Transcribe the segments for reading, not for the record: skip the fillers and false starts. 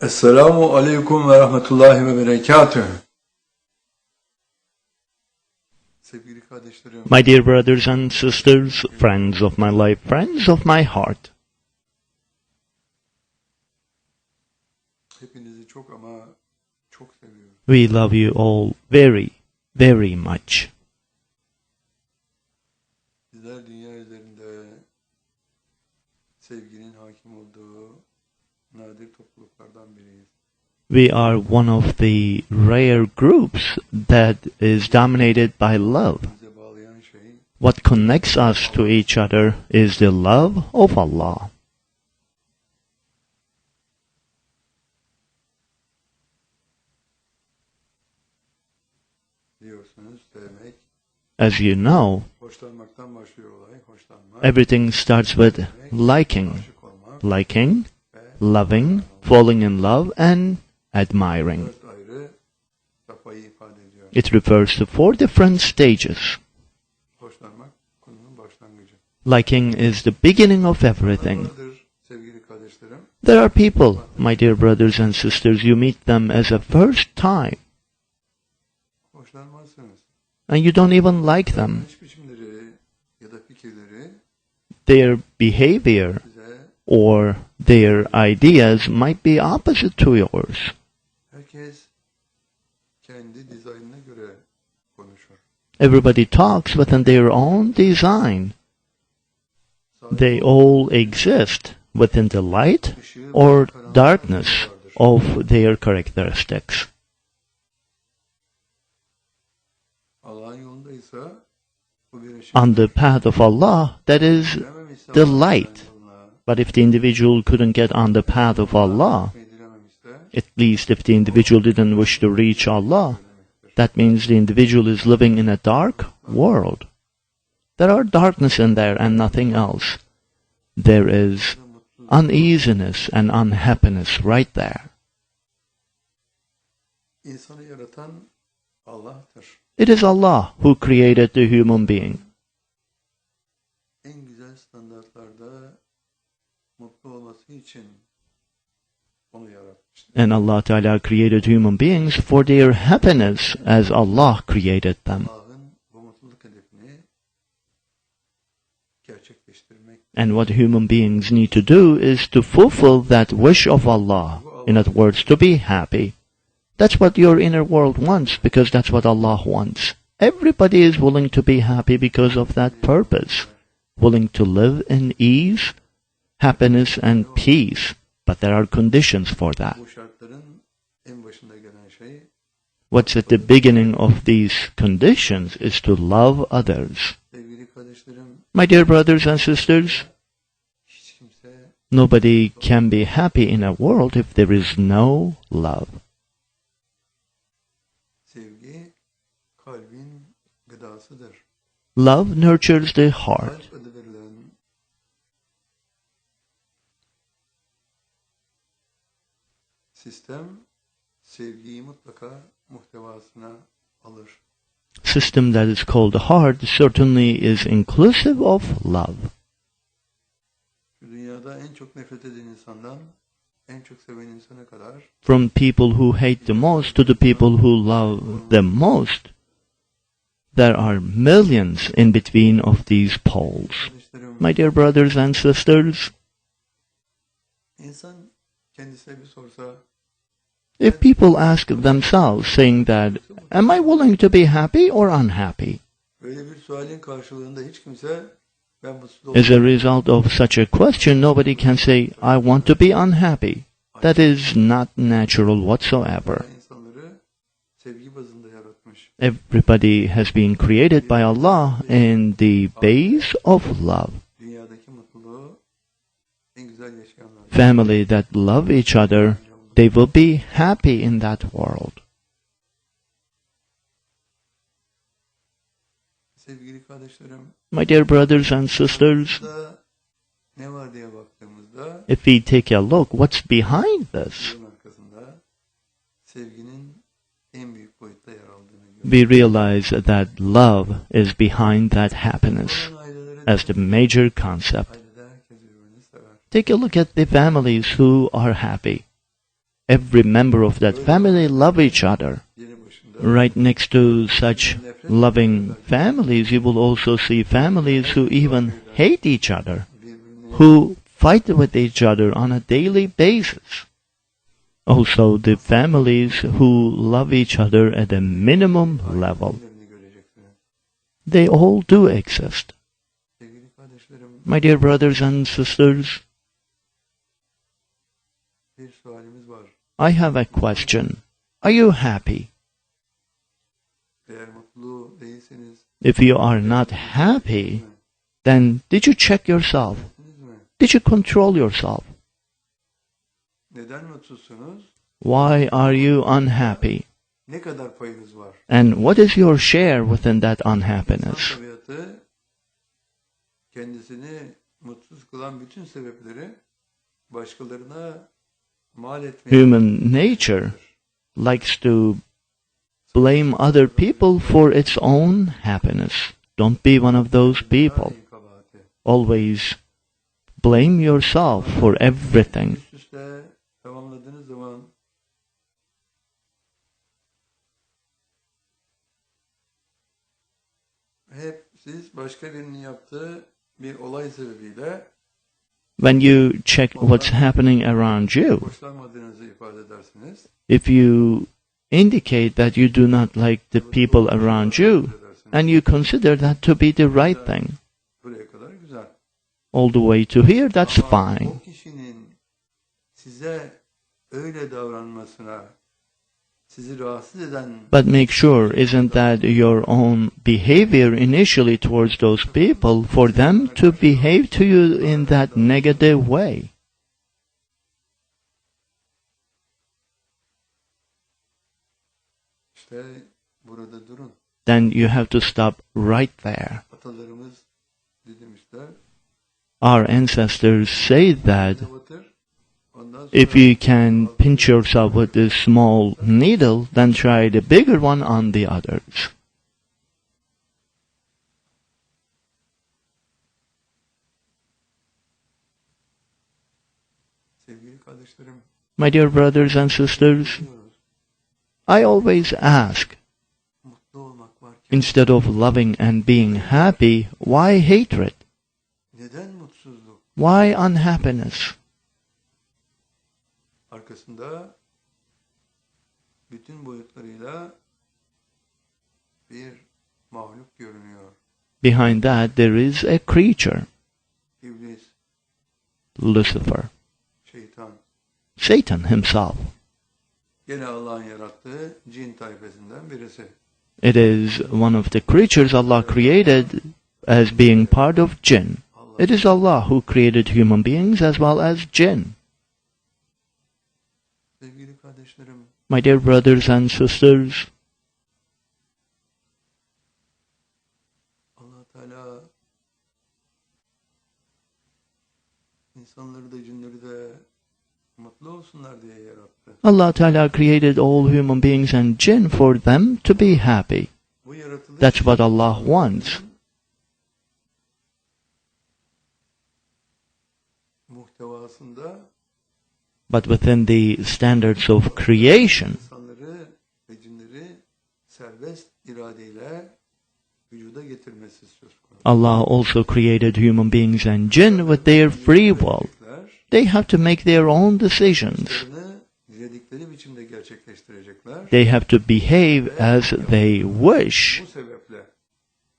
Esselamu Aleyküm ve Rahmetullahi ve Berekatühü. Sevgili kardeşlerim, My dear brothers and sisters, friends of my life, friends of my heart, hepinizi çok ama çok seviyorum. we love you all very, very much. Bizler dünya üzerinde sevginin hakim olduğu nadir topluluklardan biriyiz. We are one of the rare groups that is dominated by love. Bize bağlayan şey What connects us to each other is the love of Allah. biliyorsunuz sevmek, As you know, hoşlanmaktan başlıyor olay, hoşlanmak, everything starts with liking. aşık olmak Liking, ve loving, falling in love, and admiring. dört ayrı safhayı ifade ediyor. It refers to 4 different stages. Hoşlanmak konunun başlangıcı. Liking is the beginning of everything. Vardır sevgili kardeşlerim. There are people, my dear brothers and sisters, you meet them as a first time, Hoşlanmazsınız. and you don't even like them. İş biçimleri ya da fikirleri Their behavior size or their ideas might be opposite to yours. herkes kendi dizaynına göre konuşur. Everybody talks within their own design. They all exist within the light or darkness of their characteristics. Allah'ın yolundaysa bu bir ışık. On the path of Allah, that is Girememişse the Allah'ın light. yoluna, But if the individual couldn't get on the path of Allah, girememişse at least if the individual didn't wish to reach Allah, that means the individual is living in a dark world. There are darkness in there and nothing else. There is uneasiness and unhappiness right there. insanı yaratan Allah'tır. It is Allah who created the human being. En güzel standartlarda mutlu olması için onu yaratmıştır. And Allah Ta'ala created human beings for their happiness as Allah created them. Allah'ın bu mutluluk hedefini gerçekleştirmek. And what human beings need to do is to fulfill that wish of Allah. In other words, to be happy. That's what your inner world wants, because that's what Allah wants. Everybody is willing to be happy because of that purpose. Willing to live in ease, happiness and peace. But there are conditions for that. Bu şartların en başında gelen şey What's at the beginning of these conditions is to love others. sevgili kardeşlerim, My dear brothers and sisters, hiç kimse nobody can be happy in a world if there is no love. sevgi kalbin gıdasıdır. Love nurtures the heart. Kalp adı verilen sistem sevgiyi mutlaka muhtevasına alır. System that is called the heart certainly is inclusive of love. Şu dünyada en çok nefret eden insandan en çok seven insana kadar From people who hate the most to the people who love the most, there are millions in between of these poles. kardeşlerim, My dear brothers and sisters, insan kendisine bir sorsa if people ask themselves saying that, am I willing to be happy or unhappy? böyle bir sualin karşılığında hiç kimse ben mutsuz As a olayım. result of such a question, nobody can say, I want to be unhappy. That is not natural whatsoever. İnsanları sevgi bazında yaratmış. Everybody has been created by Allah in the base of love. Dünyadaki mutluluğu en güzel yaşayanlar. Family that love each other, they will be happy in that world. Sevgili kardeşlerim, My dear brothers and sisters, burada ne var diye baktığımızda if we take a look, what's behind this? bunun arkasında sevginin en büyük boyutta yer aldığını görüyoruz. We realize that love is behind that happiness Onların aileleri as the major concept. ailede herkes birbirini sever. Take a look at the families who are happy. every member of that family love each other. yeni başında Right next to such loving families, you will also see families who even hate each other, birbirini who fight with each other on a daily basis. Also, the families who love each other at a minimum level, birbirlerini göreceksiniz. they all do exist. Sevgili kardeşlerim, My dear brothers and sisters, bir sualimiz var. I have a question. Are you happy? Eğer mutlu değilseniz, If you are not happy, then did you check yourself? mutsuz mu? Did you control yourself? Neden mutsuzsunuz? Why are you unhappy? Ne kadar payınız var? And what is your share within that İnsan unhappiness? tabiatı kendisini mutsuz kılan bütün sebepleri başkalarına mal etmeye Human nature likes to blame other people for its own happiness. Don't be one of those people. kabahati. Always blame yourself for everything. Üst üste tamamladığınız zaman hep siz başka birinin yaptığı bir olay sebebiyle When you check what's happening around you, hoşlanmadığınızı ifade edersiniz. if you indicate that you do not like the people around you, and you consider that to be the right thing, Buraya kadar güzel. all the way to here, that's Ama fine. o kişinin size öyle davranmasına sizi rahatsız eden But make sure, isn't that your own behavior initially towards those people for them to behave to you in that negative way? işte burada durun. Then you have to stop right there. Atalarımız ne demişler? Our ancestors say that Ne batır? Ondan sonra if you can pinch yourself with a small needle, then try the bigger one on the others. sevgili kardeşlerim My dear brothers and sisters, diyoruz. I always ask, Mutlu olmak varken instead of loving and being happy, why hatred? neden mutsuzluk? Why unhappiness? Arkasında bütün boyutlarıyla bir mahluk görünüyor. Behind that there is a creature, İblis, Lucifer, şeytan. Satan himself. Gene Allah'ın yarattığı cin tayfesinden birisi. It is one of the creatures Allah created as being part of jinn. It is Allah who created human beings as well as jinn. Sevgili kardeşlerim, My dear brothers and sisters, Allah Teala insanları da cinleri de mutlu olsunlar diye yarattı. Allah Ta'ala created all human beings and jinn for them to be happy. Bu yaratılış That's what Allah wants. muhtevasında But within the standards of creation, insanları ve cinleri serbest iradeyle vücuda getirmesi söz konusu. Allah also created human beings and jinn with their free will. They have to make their own decisions. İşlerini diledikleri biçimde gerçekleştirecekler. They have to behave as they wish. Bu sebeple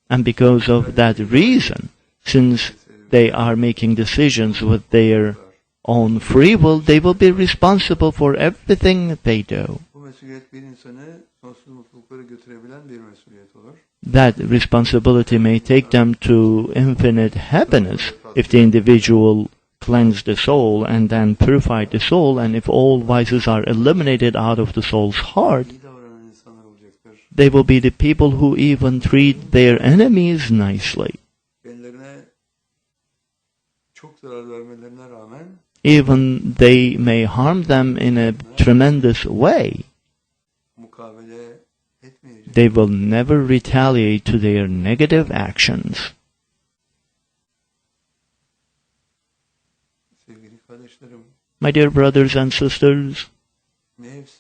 And because of that reason, since they are making decisions with their own free will, they will be responsible for everything they do. bu mesuliyet bir insanı sonsuz mutluluklara götürebilen bir mesuliyet olur. That responsibility may take them to infinite happiness if the individual cleanse the soul and then purify the soul, and if all vices are eliminated out of the soul's heart, İyi davranan insanlar olacaktır. they will be the people who even treat their enemies nicely. Kendilerine çok zarar vermelerine rağmen Even they may harm them in a tremendous way, mukabele etmeyecek. they will never retaliate to their negative actions. Sevgili kardeşlerim, My dear brothers and sisters, nefs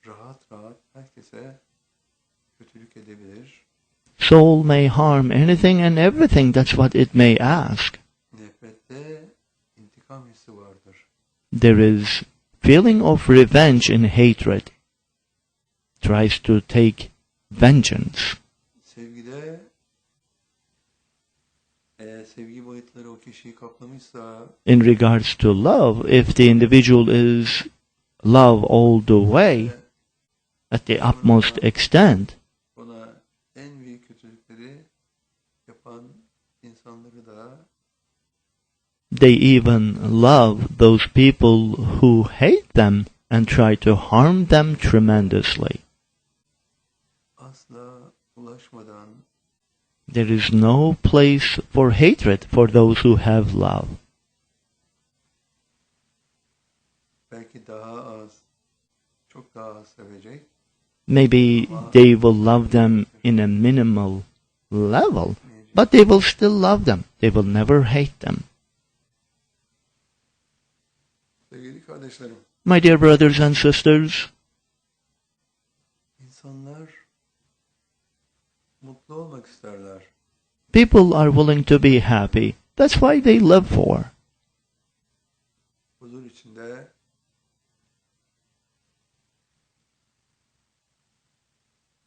rahat rahat herkese kötülük edebilir. Soul may harm anything and everything, that's what it may ask. Nefrette intikam hissi vardır. There is feeling of revenge in hatred. Tries to take vengeance. Sevgide eğer sevgi boyutları o kişiyi kaplamışsa In regards to love, if the individual is love all the way, at the utmost extent, ona en büyük kötülükleri yapan insanları da they even love those people who hate them and try to harm them tremendously. asla ulaşmadan There is no place for hatred for those who have love. belki daha az, çok daha az sevecek. Maybe they will love them in a minimal level, but they will still love them. They will never hate them. Sevgili kardeşlerim, My dear brothers and sisters, insanlar mutlu olmak isterler. people are willing to be happy. That's why they live for. Huzur içinde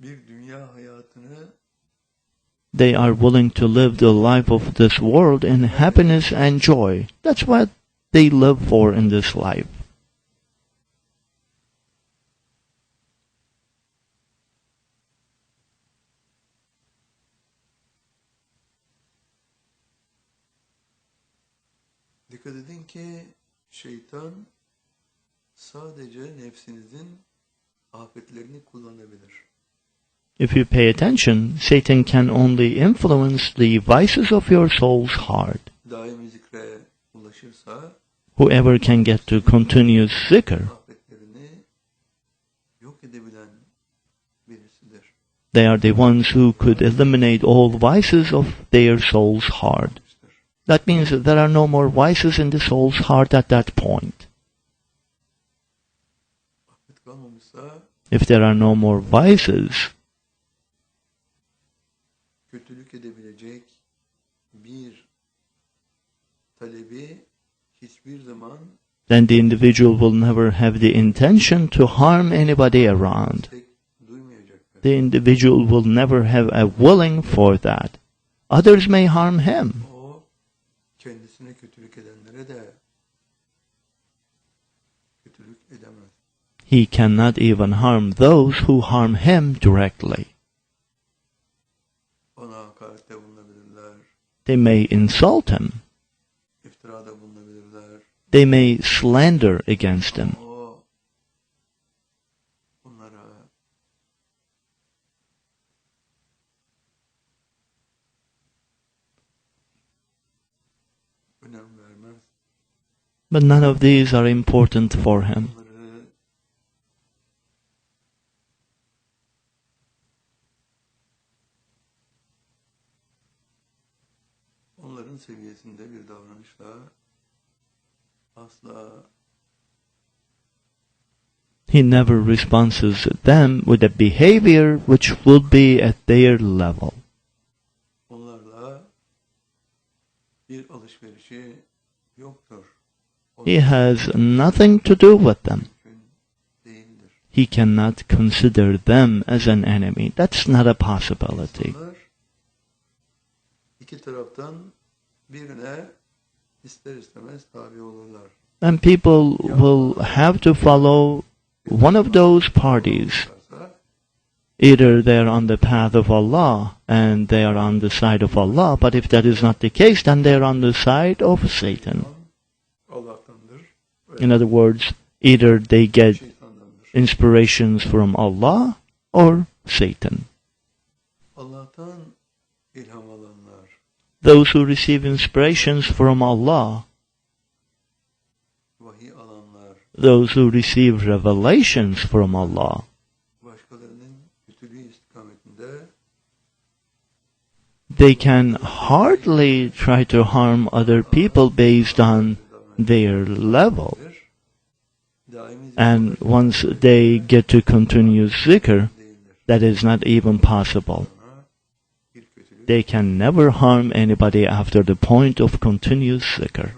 bir dünya hayatını They are willing to live the life of this world in happiness and joy. That's what they live for in this life. dikkat edin ki şeytan sadece nefsinizin afetlerini kullanabilir. If you pay attention, Satan can only influence the vices of your soul's heart. Daimi zikre ulaşırsa Whoever can get to continuous zikr, afetlerini yok edebilen birisidir. they are the ones who could eliminate all vices of their soul's heart. That means that there are no more vices in the soul's heart at that point. Afet kalmamışsa If there are no more vices, kötülük edebilecek bir talebi hiçbir zaman then the individual will never have the intention to harm anybody around. istek duymayacaktır. The individual will never have a willing for that. Others may harm him. O kendisine kötülük edenlere de kötülük edemez. He cannot even harm those who harm him directly. Ona hakarette bulunabilirler, They may insult him. iftirada bulunabilirler. They may slander against him. O bunlara önem vermez. But none of these are important for him. Onları onların seviyesinde bir davranışla asla He never responds them with a behavior which would be at their level. onlarla bir alışverişi yoktur. He has nothing to do with them. Mümkün değildir. He cannot consider them as an enemy. That's not a possibility. İnsanlar iki taraftan birine ister istemez tabi olurlar. And people will have to follow one of those parties. Either they are on the path of Allah and they are on the side of Allah, but if that is not the case, then they are on the side of Satan. Allah'tandır. In other words, either they get Şeytandandır. inspirations from Allah or Satan. Allah'tan ilham alanlar Those who receive inspirations from Allah, vahiy alanlar, those who receive revelations from Allah, başkalarının kötülüğü istikametinde they can hardly try to harm other people based on their level. And once they get to continuous zikr, that is not even possible. They can never harm anybody after the point of continuous zikr.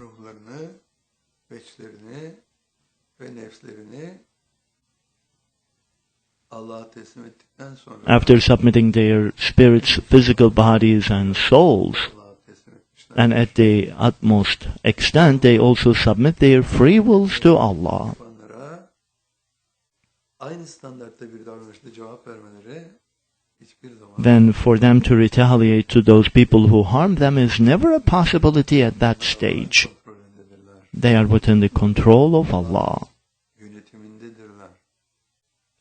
After submitting their spirits, physical bodies and souls, and at the utmost extent, they also submit their free wills to Allah. Then for them to retaliate to those people who harm them is never a possibility at that stage. They are within the control of Allah,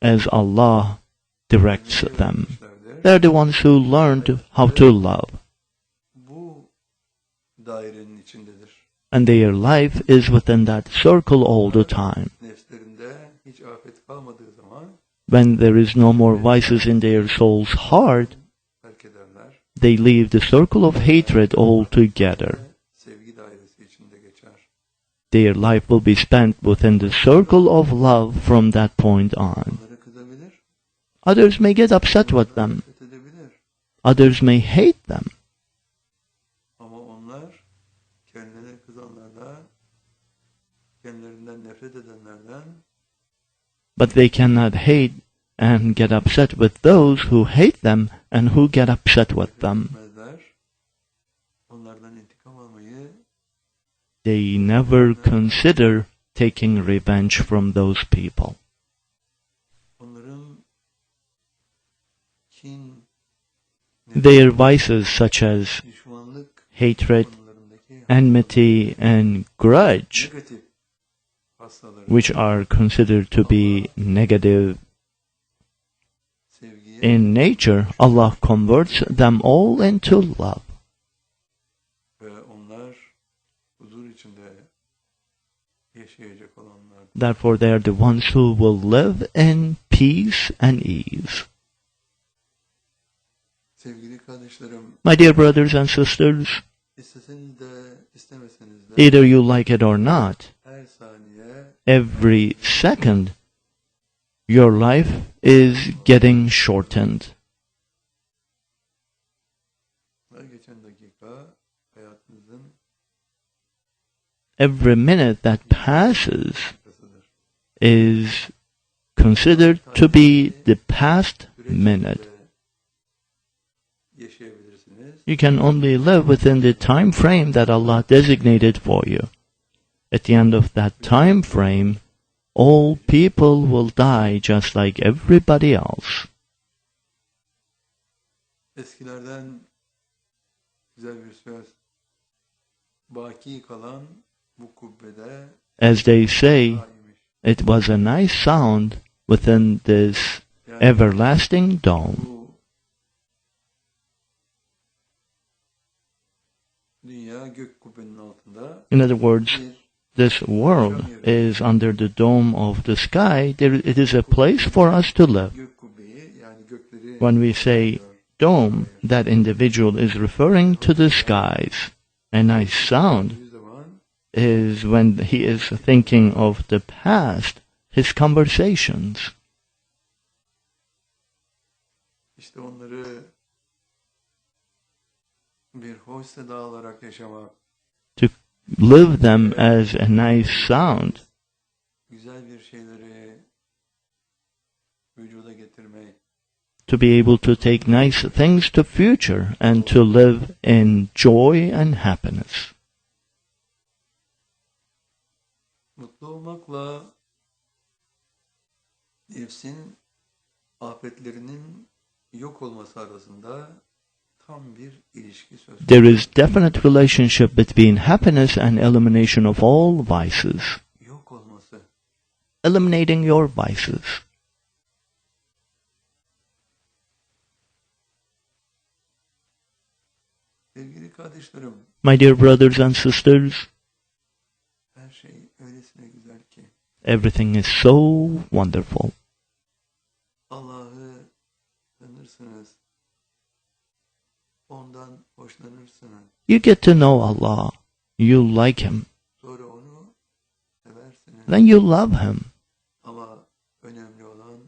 as Allah directs them. They are the ones who learned how to love. And their life is within that circle all the time. When there is no more vices in their soul's heart, they leave the circle of hatred altogether. Their life will be spent within the circle of love from that point on. Others may get upset with them. Others may hate them. But they cannot hate and get upset with those who hate them and who get upset with them. They never consider taking revenge from those people. Their vices such as hatred, enmity, and grudge, which are considered to be negative in nature, Allah converts them all into love. Therefore, they are the ones who will live in peace and ease. My dear brothers and sisters, either you like it or not, every second your life is getting shortened. Every minute that passes is considered to be the past minute. You can only live within the time frame that Allah designated for you. At the end of that time frame, all people will die just like everybody else. Eskilerden güzel bir söz. Baki kalan bu kubbede. As they say, it was a nice sound within this everlasting dome. In other words, this world is under the dome of the sky. It is a place for us to live. When we say dome, that individual is referring to the skies. A nice sound is when he is thinking of the past, his conversations. To live them as a nice sound, to be able to take nice things to future and to live in joy and happiness. Mutlu olmakla nefsin afetlerinin yok olması arasında tam bir ilişki söz konusu. There is definite relationship between happiness and elimination of all vices. Yok olması. Eliminating your vices. Sevgili kardeşlerim, my dear brothers and sisters, her şey öylesine güzel ki. Everything is so wonderful. Allah'ı tanırsınız. Ondan hoşlanırsınız. You get to know Allah. You like Him. Sonra onu seversiniz. Then you love Him. önemli olan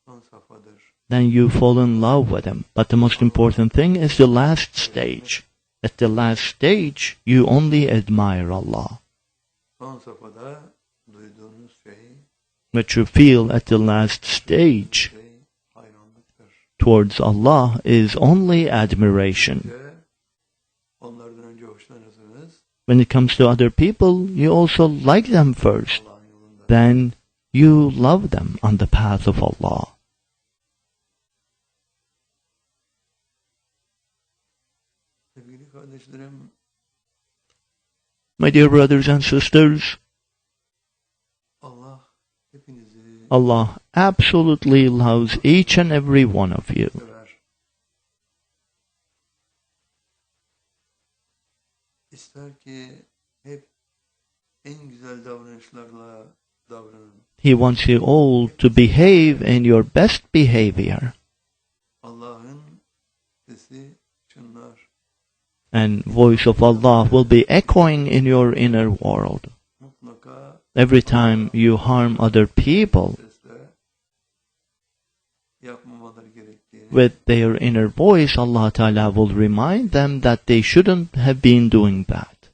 son safhadır. then you fall in love with him. But the most important thing is the last stage. At the last stage, you only admire Allah. Son safhada duyduğunuz şey What you feel at the last stage hayranlıktır. towards Allah is only admiration. Onlardan önce hoşlanırsınız. When it comes to other people, you also like them first. Allah'ın yolunda. Then you love them on the path of Allah. Sevgili kardeşlerim, My dear brothers and sisters, Allah hepinizi Allah absolutely loves each and every one of you. sever. İster ki hep en güzel davranışlarla davranın. He wants you all to behave in your best behavior. Allah'ın sesi çınlar. And voice of Allah will be echoing in your inner world. Mutlaka Every time you harm other people sesle yapmamaları gerektiğini with their inner voice, Allah Ta'ala will remind them that they shouldn't have been doing that.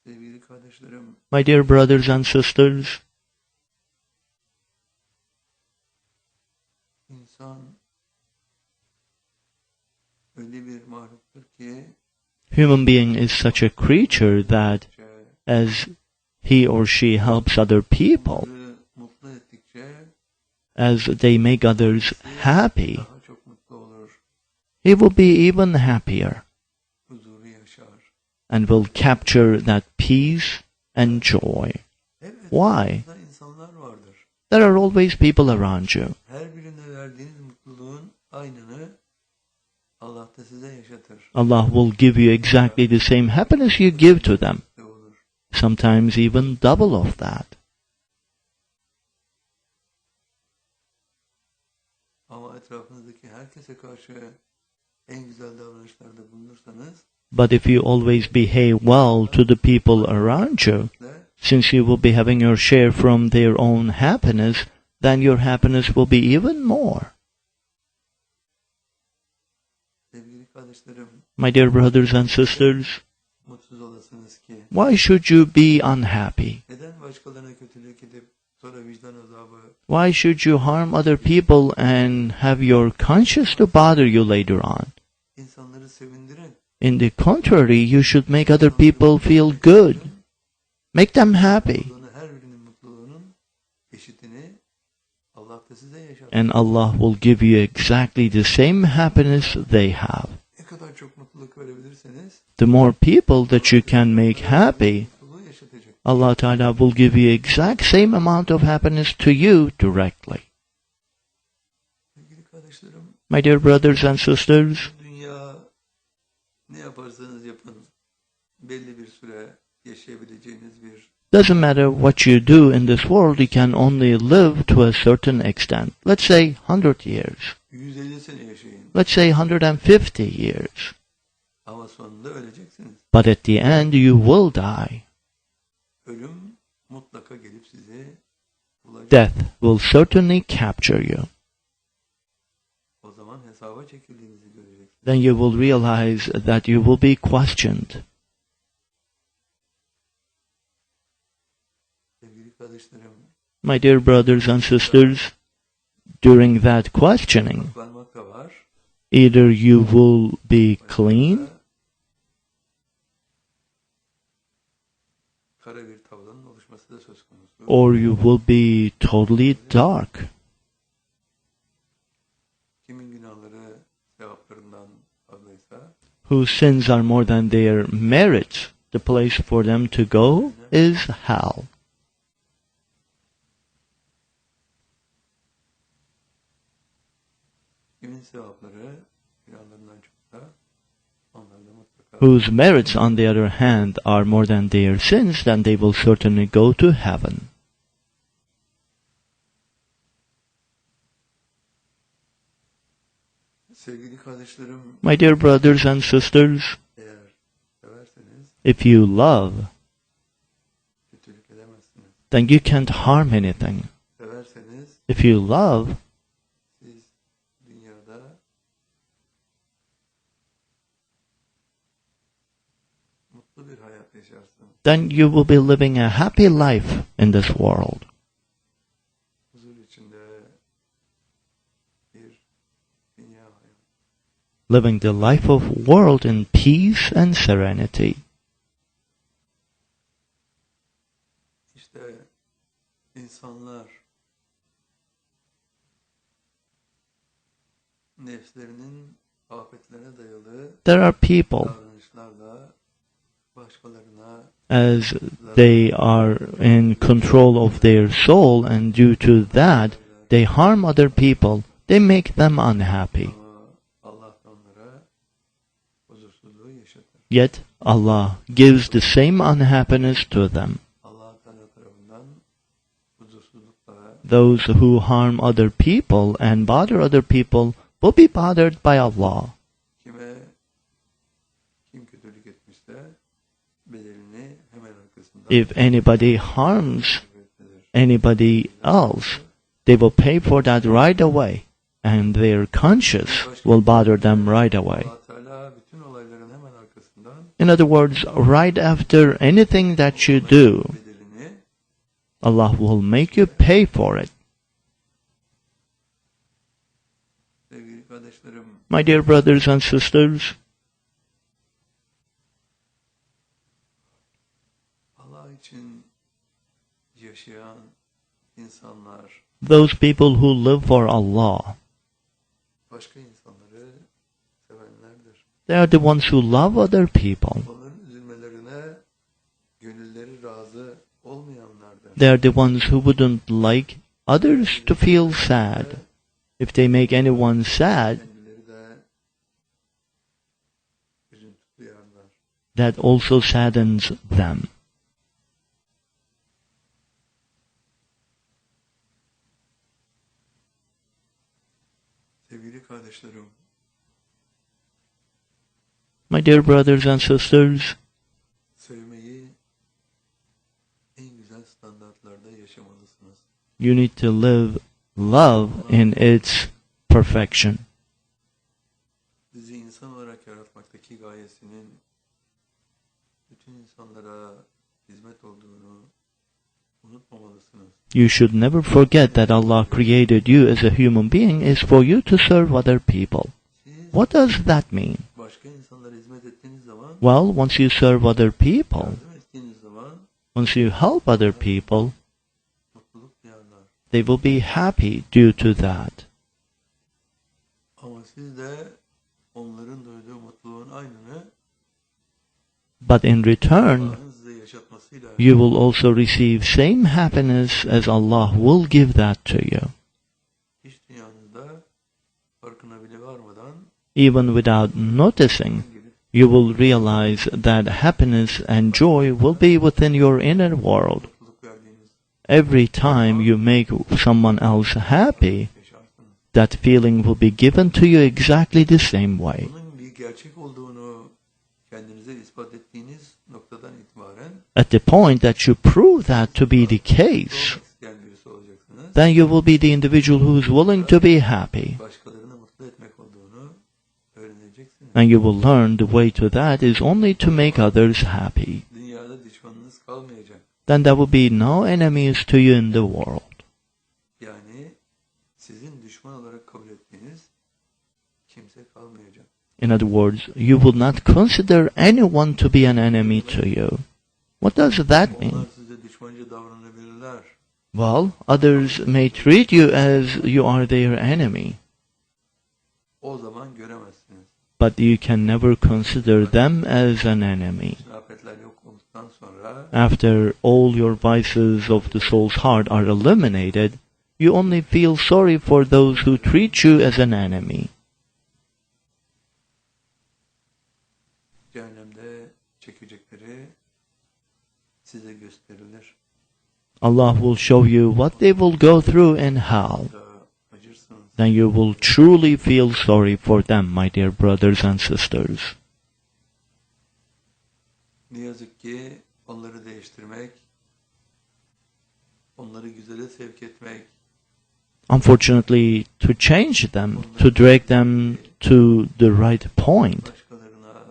sevgili kardeşlerim, My dear brothers and sisters, insan öyle bir mahluktur ki human being is such a creature that as he or she helps other people, onları mutlu ettikçe as they make others happy, daha çok mutlu olur, he will be even happier huzuru yaşar. and will capture that peace and joy. Evet, Why? etrafınızda insanlar vardır. There are always people around you. Her birine verdiğiniz mutluluğun aynını Allah da size yaşatır. Allah will give you exactly the same happiness you give to them, Ne olur. sometimes even double of that. Ama etrafınızdaki herkese karşı en güzel davranışlarda bulunursanız But if you always behave well to the people around you, de since you will be having your share from their own happiness, then your happiness will be even more. sevgili kardeşlerim, My dear brothers and sisters, mutsuz olasınız ki why should you be unhappy? neden başkalarına kötülük edip sonra vicdan azabı Why should you harm other people and have your conscience to bother you later on? insanları sevindirin. In the contrary, you should make other people feel good. Make them happy. Mutluluğunu, her birinin mutluluğunun eşitini Allah da size yaşatır. And Allah will give you exactly the same happiness they have. Ne kadar çok mutluluk verebilirseniz The more people that you can make happy, mutluluğu yaşatacak. Allah Ta'ala will give you exact same amount of happiness to you directly. Sevgili kardeşlerim, My dear brothers and sisters, bu dünya ne yaparsanız yapın belli bir süre yaşayabileceğiniz bir doesn't matter what you do in this world, you can only live to a certain extent. Let's say 100 years. 150 sene yaşayın. Let's say 150 years. Ama sonunda öleceksiniz. But at the end, you will die. Ölüm mutlaka gelip sizi bulacak. Death will certainly capture you. O zaman hesaba çekildiğinizi göreceksiniz. Then you will realize that you will be questioned. Sevgili kardeşlerim, My dear brothers and sisters, during that questioning, aklanmak da var. either you will be clean Kara bir tablanın oluşması da söz konusu. or you will be totally dark. Kimin günahları sevaplarından fazlaysa Whose sins are more than their merits, the place for them to go is hell. kimin sevapları günahlarından çoksa onlar da mutlaka Whose merits, on the other hand, are more than their sins, then they will certainly go to heaven. sevgili kardeşlerim, My dear brothers and sisters, eğer severseniz if you love, kötülük edemezsiniz. öldüremezsiniz. then you can't harm anything. Severseniz If you love, siz dünyada mutlu bir hayat yaşarsınız. then you will be living a happy life in this world, Huzur içinde bir dünya hayatı. living the life of world in peace and serenity. İşte insanlar nefslerinin afetlerine dayalı There are people, davranışlarla başkalarına as they are in control of their soul, and due to that, they harm other people. They make them unhappy. ama Allah da onlara huzursuzluğu yaşatır. Yet Allah gives the same unhappiness to them. Allah Teala tarafından huzursuzlukla Those who harm other people and bother other people will be bothered by Allah. kim kötülük etmişse bedelini hemen arkasından If anybody harms verilir. anybody else, they will pay for that right away, and their conscience will bother them right away. Allah Teala bütün olayların hemen arkasından In other words, right after anything that you do, bedelini Allah will make you pay for it. sevgili kardeşlerim My dear brothers and sisters, Allah için yaşayan insanlar those people who live for Allah, başka insanları sevenlerdir. they are the ones who love other people. Onların üzülmelerine gönülleri razı olmayanlardır. They are the ones who wouldn't like others to feel sad. If they make anyone sad, Kendileri de üzüntü duyarlar. that also saddens them. Sevgili kardeşlerim, My dear brothers and sisters, sevmeyi en güzel standartlarda yaşamalısınız. you need to live love in its perfection. Bizi insan olarak yaratmaktaki gayesinin bütün insanlara hizmet olduğunu unutmamalısınız. You should never forget that Allah created you as a human being is for you to serve other people. Siz What does that mean? başka insanlara hizmet ettiğiniz zaman, Well, once you serve other people, yardım ettiğiniz zaman once you help other people, mutluluk duyarlar. they will be happy due to that. Ama siz de onların duyduğu mutluluğun aynını But in return, Allah'ın size yaşatmasıyla you will also receive same happiness as Allah will give that to you. iş dünyanızda farkına bile varmadan Even without noticing, gelip you will realize that happiness and joy will be within your inner world. mutluluk verdiğiniz Every time you make someone else happy, yaşarsınız. that feeling will be given to you exactly the same way. Bunun bir gerçek olduğunu kendinize ispat ettiğiniz noktadan itibaren At the point that you prove that to be the case, olmak isteyen birisi olacaksınız. then you will be the individual who is willing to be happy. Başkalarını mutlu etmek olduğunu öğreneceksiniz. And you will learn the way to that is only to make others happy. Dünyada düşmanınız kalmayacak. Then there will be no enemies to you in the world. Yani sizin düşman olarak kabul ettiğiniz kimse kalmayacak. In other words, you will not consider anyone to be an enemy to you. What does that mean? Onlar size düşmanca davranabilirler. Well, others may treat you as you are their enemy, O zaman göremezsiniz. but you can never consider them as an enemy. Afetler yok olduktan sonra After all your vices of the soul's heart are eliminated, you only feel sorry for those who treat you as an enemy. cehennemde çekecekleri size gösterilir. Allah will show you what they will go through in hell. Da acırsınız. Then you will truly feel sorry for them, my dear brothers and sisters. Ne yazık ki onları değiştirmek onları güzele sevk etmek, Unfortunately, to change them, to drag them to the right point, başkalarına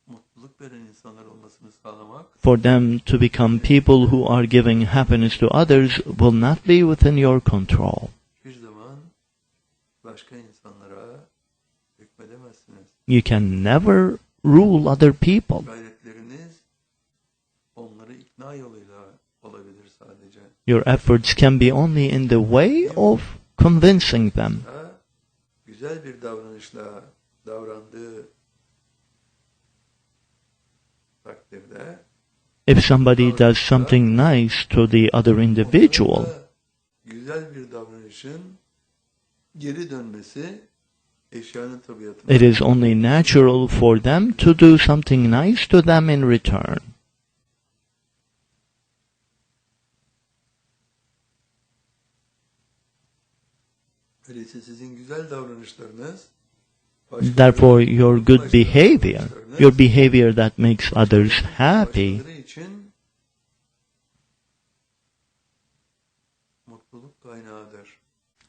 mutluluk veren insanlar olmasını sağlamak, for them to become people who are giving happiness to others will not be within your control. hiçbir zaman başka insanlara hükmedemezsiniz. You can never rule other people. Gayretleriniz onları ikna yoluyla olabilir sadece. Your efforts can be only in the way of convincing them. Ha, güzel bir davranışla davrandığı takdirde If somebody does something nice to the other individual, güzel bir davranışın geri dönmesi eşyanın tabiatına. it is only natural for them to do something nice to them in return. Öyleyse sizin güzel davranışlarınız, Therefore, your good behavior that makes others happy, başkaları için mutluluk kaynağıdır.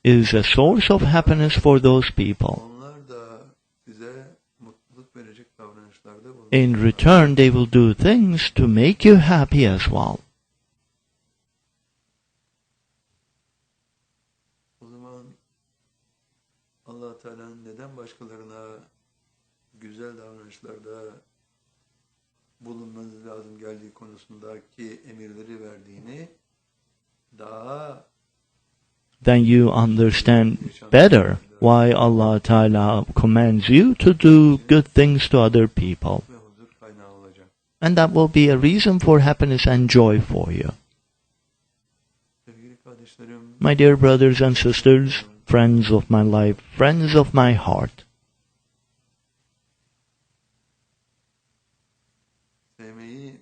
is a source of happiness for those people. Onlar da size mutluluk verecek davranışlarda bulunur. In return, they will do things to make you happy as well. O zaman Allah Teala'nın neden başkalarına güzel davranışlarda bulunmanız lazım geldiği konusundaki emirleri verdiğini daha Then you understand better why Allah Ta'ala commands you to do good things to other people. ve huzur kaynağı olacak. And that will be a reason for happiness and joy for you. Sevgili kardeşlerim, My dear brothers and sisters, friends of my life, friends of my heart, sevmeyi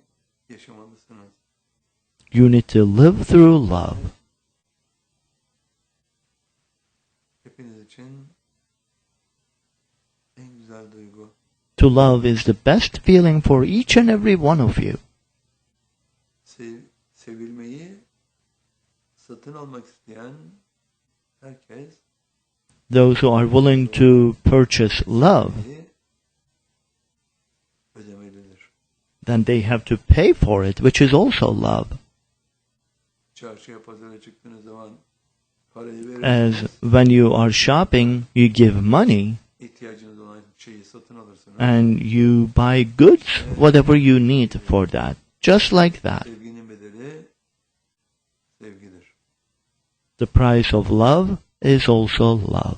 yaşamalısınız. you need to live through love. Hepiniz için en güzel duygu. To love is the best feeling for each and every one of you. Sevilmeyi satın almak isteyen herkes Those who are willing to purchase love, ödemelidir. then they have to pay for it, which is also love. Çarşıya pazara çıktığınız zaman parayı As verirsiniz, when you are shopping, you give money ihtiyacınız olan şeyi satın alırsınız. and you buy goods, whatever you need for that. Just like that. Sevginin bedeli sevgidir. The price of love is also love.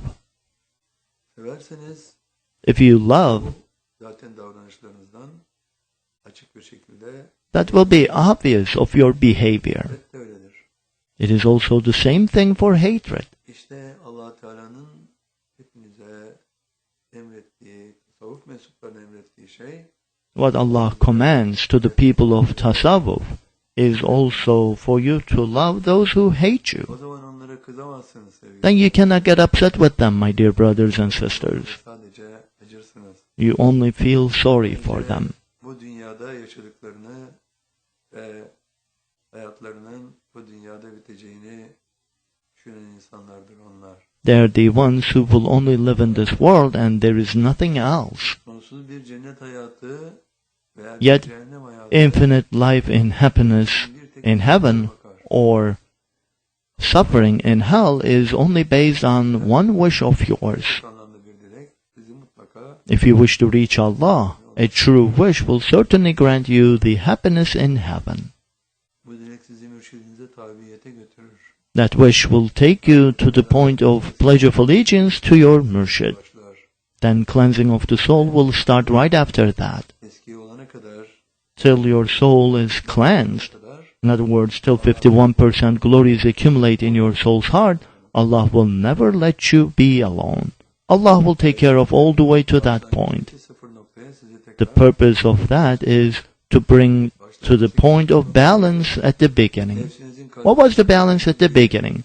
Severseniz If you love, zaten davranışlarınızdan açık bir şekilde that will be obvious of your behavior. evet de öyledir. It is also the same thing for hatred. İşte Allah Teala'nın hepinize emrettiği, tasavvuf mensuplarına emrettiği şey What Allah commands to the people of Tasawwuf is also for you to love those who hate you. o zaman onlara kızamazsınız sevgili. Then you cannot get upset with them, my dear brothers and sisters. Sadece acırsınız. You only feel sorry for them. Bu dünyada yaşadıklarını ve hayatlarının bu dünyada biteceğini düşünen insanlardır onlar. They are the ones who will only live in this world and there is nothing else. Sonsuz bir cennet hayatı veya Yet, bir cehennem hayatı Infinite life in happiness in heaven or suffering in hell is only based on one wish of yours. bu anlamda bir dilek sizi mutlaka If you wish to reach Allah, a true wish will certainly grant you the happiness in heaven. bu dilek sizi mürşidinize tabiyete götürür. That wish will take you to the point of pledge of allegiance to your murshid. Başlar. Then cleansing of the soul will start right after that, Eski olana kadar till your soul is cleansed. kadar In other words, till 51% glories accumulate in your soul's heart, Allah will never let you be alone. Allah will take care of all the way to that point. sıfır noktaya sizi The tekrar purpose of that is to bring to the point of balance at the beginning. nefsinizin What was the balance at the beginning?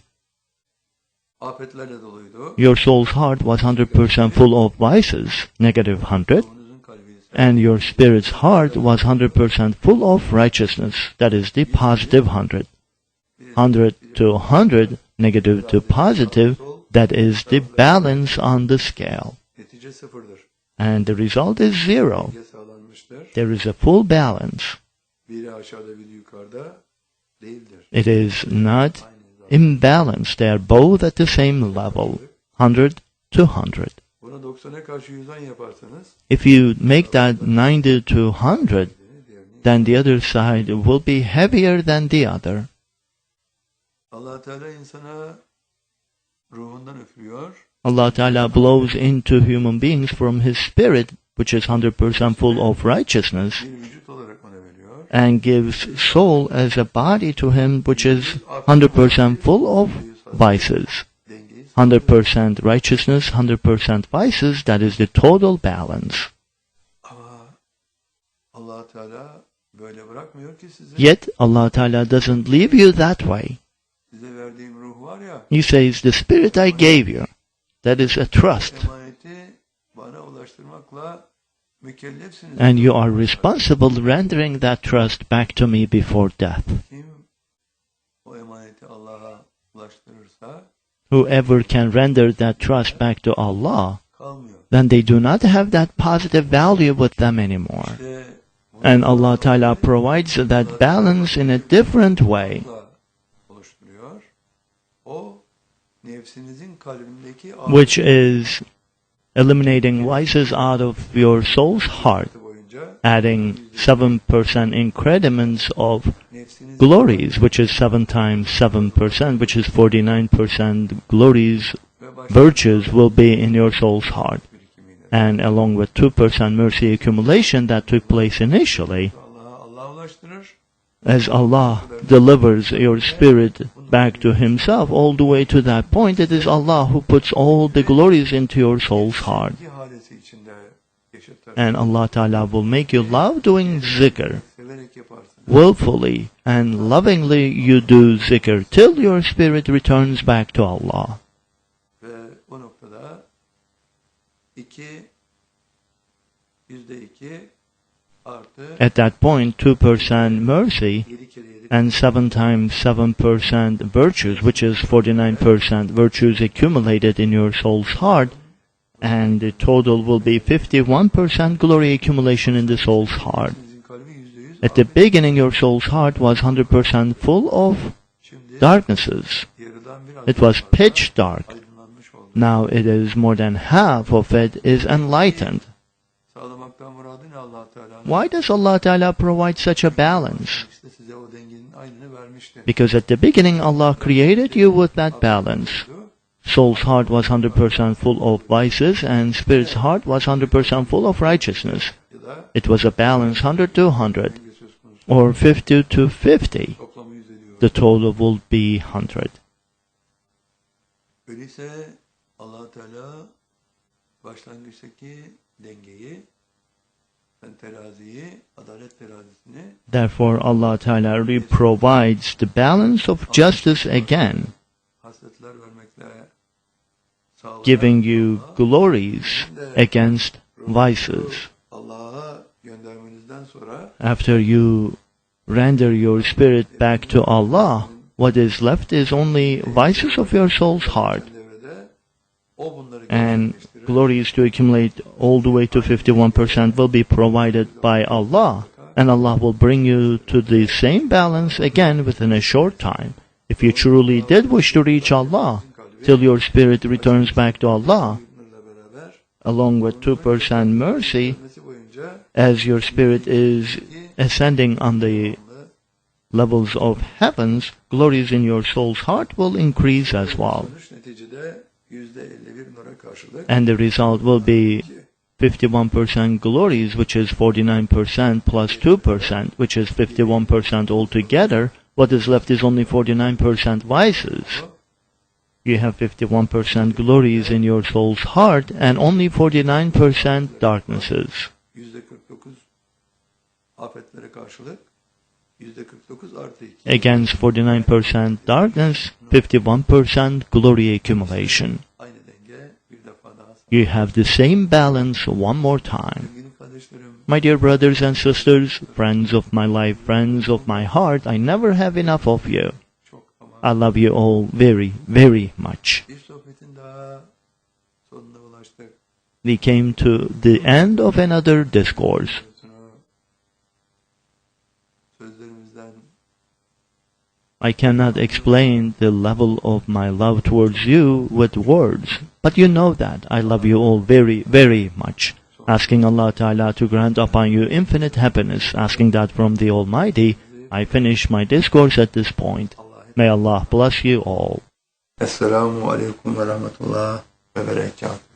afetlerle doluydu. Your soul's heart was 100% full of vices, negative 100, Ruhunuzun kalbi ise and your spirit's heart was 100% full of righteousness, that is the positive 100. 100 to 100, negative to positive, that is the balance on the scale. Netice sıfırdır. And the result is zero. Denge sağlanmıştır. There is a full balance. Biri aşağıda biri yukarıda değildir. It is not imbalanced. They are both at the same level, 100 to 100. Buna 90'a karşı 110 yaparsanız If you make that 90 to 100, then the other side will be heavier than the other. Allah Teala insana ruhundan üflüyor. Allah Ta'ala blows into human beings from His Spirit, which is 100% full of righteousness, Bir vücut olarak ona veriyor. and gives soul as a body to him, which is 100% full of vices. Dengeyi 100% righteousness, 100% vices, that is the total balance. Ama Allah Teala böyle bırakmıyor ki sizi. Yet, Allah Ta'ala doesn't leave you that way. Size verdiğim ruh var ya, He says, the Spirit I gave you, that is a trust, emaneti bana ulaştırmakla mükellefsiniz. and you are responsible rendering that trust back to me before death. Kim o emaneti Allah'a ulaştırırsa Whoever can render that trust back to Allah, kalmıyor. then they do not have that positive value with them anymore. İşte And Allah Ta'ala provides that balance in a different way, oluşturuyor. O nefsinizin kalbindeki which is eliminating vices out of your soul's heart, boyunca adding 7% increments of nefsinizin glories, which is 7 times 7%, which is 49% glories, ve başka virtues will be in your soul's heart. birikimiyle And along with 2% mercy accumulation that took place initially, Allah'a ulaştırır. as Allah delivers your spirit back to Himself all the way to that point, it is Allah who puts all the glories into your soul's heart. İki halesi içinde yaşatır. And Allah Ta'ala will make you love doing zikr. Severek yaparsın. Willfully and lovingly you do zikr till your spirit returns back to Allah. Ve o noktada %2 artı At that point, 2% mercy 7 kere 7 and 7 times 7% virtues, which is 49% virtues accumulated in your soul's heart, and the total will be 51% glory accumulation in the soul's heart. Sizin kalbi %100 At the beginning, your soul's heart was 100% full of şimdi darknesses. yarıdan biraz It was pitch dark. aydınlanmış oldu. Now it is more than half of it is enlightened. Sağlamaktan muradı ne Allah Teala'nın? Why does Allah Ta'ala provide such a balance? İşte size o dengenin aynını vermişti. Because at the beginning, Allah created you with that balance. Soul's heart was 100% full of vices, and spirit's heart was 100% full of righteousness. Ya da It was a balance 100 to 100, denge söz konusu. or 50 to 50. Toplamı 100 ediyor. The total will be 100. Öyleyse Allah Teala başlangıçtaki dengeyi, teraziyi, adalet terazisini Therefore, Allah Ta'ala provides the balance of justice again, hasletler vermekle sağlayan giving you glories against vices. Allah'a göndermenizden sonra After you render your spirit back to Allah, what is left is only vices of your soul's heart, devrede o bunları and gerçekleştirir. glories to accumulate all the way to 51% will be provided by Allah, and Allah will bring you to the same balance again within a short time. If you truly did wish to reach Allah, till your spirit returns back to Allah, Bunlarla beraber along with 2% mercy, gelmesi boyunca as your spirit is ascending on the levels of heavens, glories in your soul's heart will increase as well. sonuç neticede %51 nura karşılık And the result will be 51% glories, which is 49% plus 2%, which is 51% altogether. What is left is only 49% vices. You have 51% glories in your soul's heart and only 49% darknesses. %49 afetlere karşılık %49 artı 2. Against 49% darkness, 51% glory accumulation. Aynı denge bir defa daha sağlanır. You have the same balance one more time. Sevgili kardeşlerim, My dear brothers and sisters, friends of my life, friends of my heart, I never have enough of you. çok ama I love you all very, very much. Bir sohbetin daha sonuna ulaştık. We came to the end of another discourse. Sözlerimizden I cannot explain the level of my love towards you with words, but you know that I love you all very, very much. Asking Allah Ta'ala to grant upon you infinite happiness, asking that from the Almighty, I finish my discourse at this point. May Allah bless you all. Esselamu Aleyküm ve Rahmetullah ve Berekatuhu.